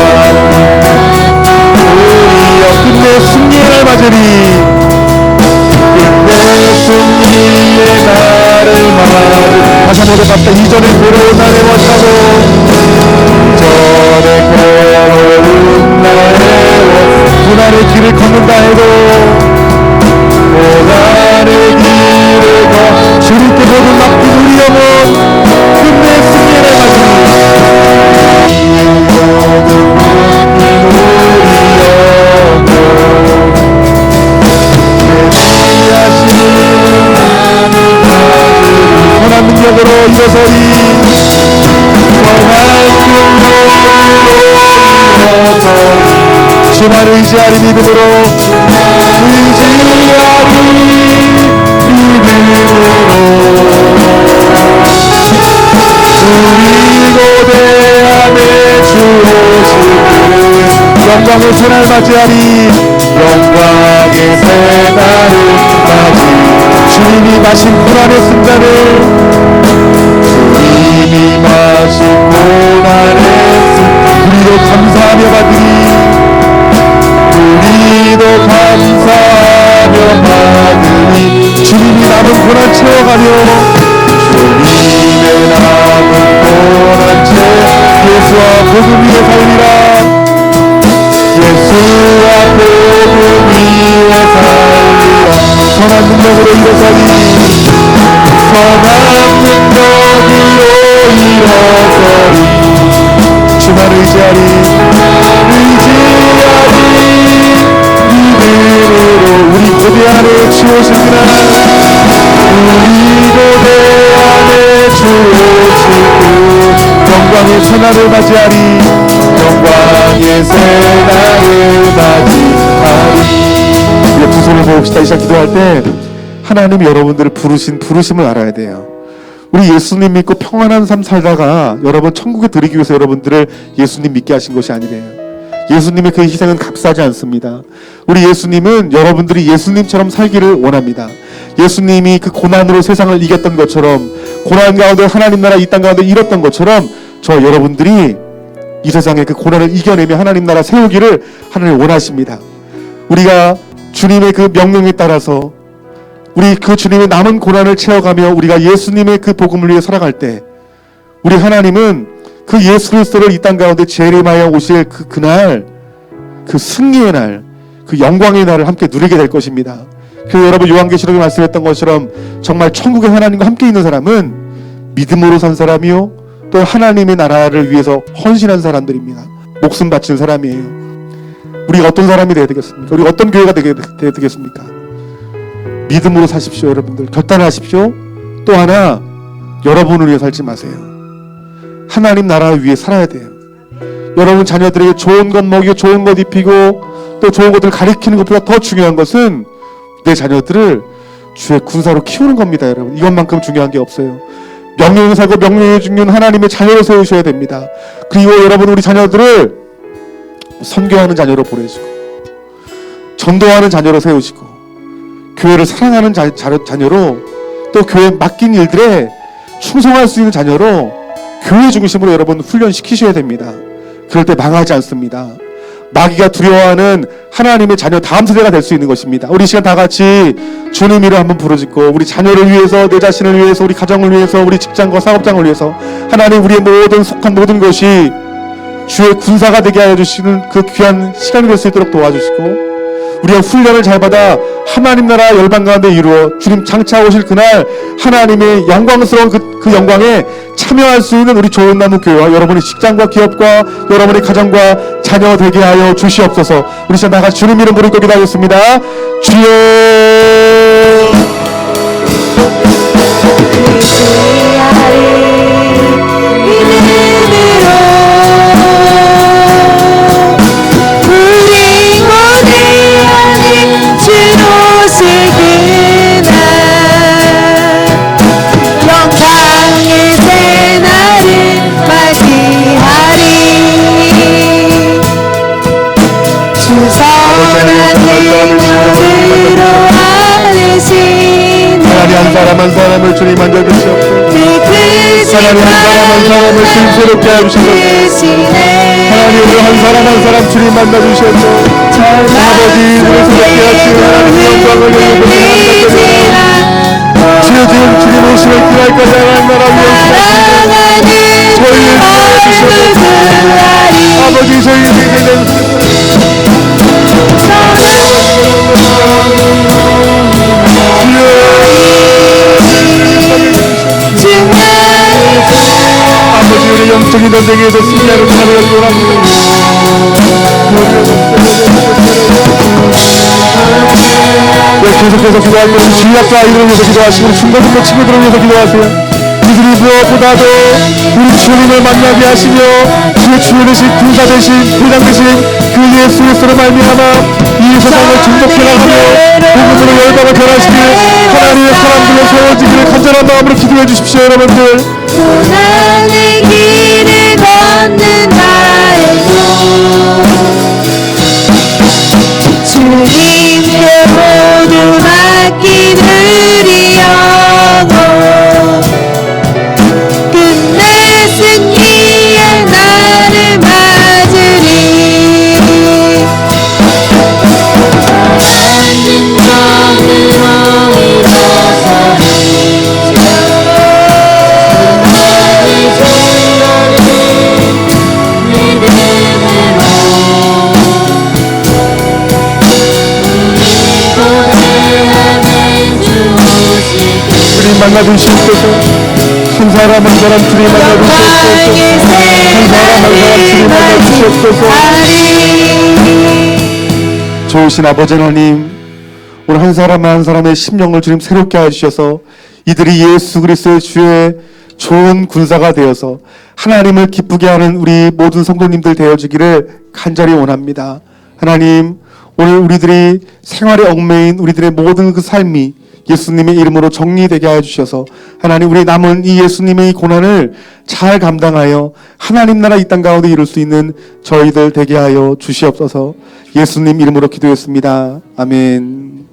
우리여 끝내 승리의 날 맞으리, 끝내 승리의 날을 맞으리. 다시 한번 갑시다. 이전에 괴로운 날에 왔다고, 이전에 괴로운 날에 고난의 길을 걷는다 해도, 고난의 길을 걷 주님께 모두 맡긴 우리 영혼 끝내 승리를 가지니, 모든 맡긴 우리 영혼 예비하시는 선한 능력으로 일어서리, 선한 능력으로 일어서리, 주만 의지하리 믿음으로, 의지하리 우리 고대 안에 주 오시기를, 영광의 새날 맞이하리, 영광의 새날을 맞이, 주님이 마신 고난의 승자를, 주님이 마신 고난의 승자, 우리도 감사하며 받으리, 우리도 감사하며 받으리, 주님이 남은 고난 채워가며, 주님의 남은 고난 채워 예수와 복음 위에 살리라, 예수와 복음 위에 살리라. 선한 능력으로 일어서리, 선한 능력으로 일어서리, 주만 의지하리, 의지하리 믿음으로, 우리 고대 안에 주 오시기를, 우리 고대 안에 주 오시기를, 영광의 새날을 맞이하리, 영광의 새날을 맞이하리. 우리 두 손을 모읍시다. 이 시간 기도할 때 하나님이 여러분들을 부르심을 알아야 돼요. 우리 예수님 믿고 평안한 삶 살다가 여러분 천국에 드리기 위해서 여러분들을 예수님 믿게 하신 것이 아니래요. 예수님의 그 희생은 값싸지 않습니다. 우리 예수님은 여러분들이 예수님처럼 살기를 원합니다. 예수님이 그 고난으로 세상을 이겼던 것처럼, 고난 가운데 하나님 나라 이 땅 가운데 이뤘던 것처럼, 저 여러분들이 이 세상의 그 고난을 이겨내며 하나님 나라 세우기를 하나님 원하십니다. 우리가 주님의 그 명령에 따라서 우리 그 주님의 남은 고난을 채워가며 우리가 예수님의 그 복음을 위해 살아갈 때, 우리 하나님은 그 예수 그리스도를 이 땅 가운데 재림하여 오실 그날, 그 승리의 날, 그 영광의 날을 함께 누리게 될 것입니다. 그래서 여러분 요한계시록에 말씀했던 것처럼 정말 천국의 하나님과 함께 있는 사람은 믿음으로 산 사람이요, 또 하나님의 나라를 위해서 헌신한 사람들입니다. 목숨 바친 사람이에요. 우리가 어떤 사람이 되어야 되겠습니까? 우리가 어떤 교회가 되어야 되겠습니까? 믿음으로 사십시오. 여러분들 결단하십시오. 또 하나, 여러분을 위해 살지 마세요. 하나님 나라를 위해 살아야 돼요. 여러분 자녀들에게 좋은 것 먹이고 좋은 것 입히고 또 좋은 것들을 가리키는 것보다 더 중요한 것은 내 자녀들을 주의 군사로 키우는 겁니다. 여러분, 이것만큼 중요한 게 없어요. 명령을 살고 명령에 죽는 하나님의 자녀로 세우셔야 됩니다. 그리고 여러분, 우리 자녀들을 선교하는 자녀로 보내시고 전도하는 자녀로 세우시고 교회를 사랑하는 자녀로, 또 교회에 맡긴 일들에 충성할 수 있는 자녀로 교회 중심으로 여러분 훈련시키셔야 됩니다. 그럴 때 망하지 않습니다. 마귀가 두려워하는 하나님의 자녀 다음 세대가 될 수 있는 것입니다. 우리 시간 다 같이 주님 이름 한번 부르짖고, 우리 자녀를 위해서, 내 자신을 위해서, 우리 가정을 위해서, 우리 직장과 사업장을 위해서 하나님 우리의 모든 속한 모든 것이 주의 군사가 되게 하여 주시는 그 귀한 시간이 될 수 있도록 도와주시고, 우리가 훈련을 잘 받아 하나님 나라 열방 가운데 이루어 주님 장차 오실 그날 하나님의 영광스러운 그 영광에 참여할 수 있는 우리 좋은 나무 교회와 여러분의 직장과 기업과 여러분의 가정과 자녀 되게 하여 주시옵소서. 우리 시간 다 같이 주님 이름 부르고 기도하겠습니다. 주여. 한 사람 한 사람을 주님 만져주시옵소서. 하나님 한 사람 한 사람을 주님 새롭게 해주시옵소서. 하나님 오늘 한 사람 주님 만나주시옵소서. 아버지 우리 새롭게 하시고 하나님의 영광을 여기보시는 지금 주님 오시는 그날까지 하나님 나라 위해 저희를 도와주시옵소서. 아버지 저희 인생에 아버지 우리 영적인 전쟁에서 승리하는 하나님을 원합니다. 계속해서 기도할 것은 주일학교 아이들을 위해서 기도하시고 중고등부 친구들을 위해서 기도하세요. 이들이 무엇보다도 우리 주님을 만나게 하시며 주의 주여 되신 군사 되신 대장 되신 그 예수 그리스도로 말미암아 이 세상을 중독해 나가며 복음으로 열방을 변화시킬 하나님의 사람들로 세워지기를 간절한 마음으로 기도해 주십시오. 여러분들 고난의 길을 걷는 나에도 주님께 모두 맡기느리여고 끝내 승리의 날을 맞으리 완전 정으로 일어서리 주님 만나주시옵소서. 한 사람 한 사람 주님 만나주시옵소서. 한 사람 한 사람 주님 만나주시옵소서. 좋으신 아버지 하나님, 오늘 한 사람 한 사람의 심령을 주님 새롭게 하셔서 이들이 예수 그리스도의 주의 좋은 군사가 되어서 하나님을 기쁘게 하는 우리 모든 성도님들 되어주기를 간절히 원합니다. 하나님, 오늘 우리들이 생활에 얽매인 우리들의 모든 그 삶이 예수님의 이름으로 정리되게 하여 주셔서 하나님 우리 남은 이 예수님의 이 고난을 잘 감당하여 하나님 나라 이 땅 가운데 이룰 수 있는 저희들 되게 하여 주시옵소서. 예수님 이름으로 기도했습니다. 아멘.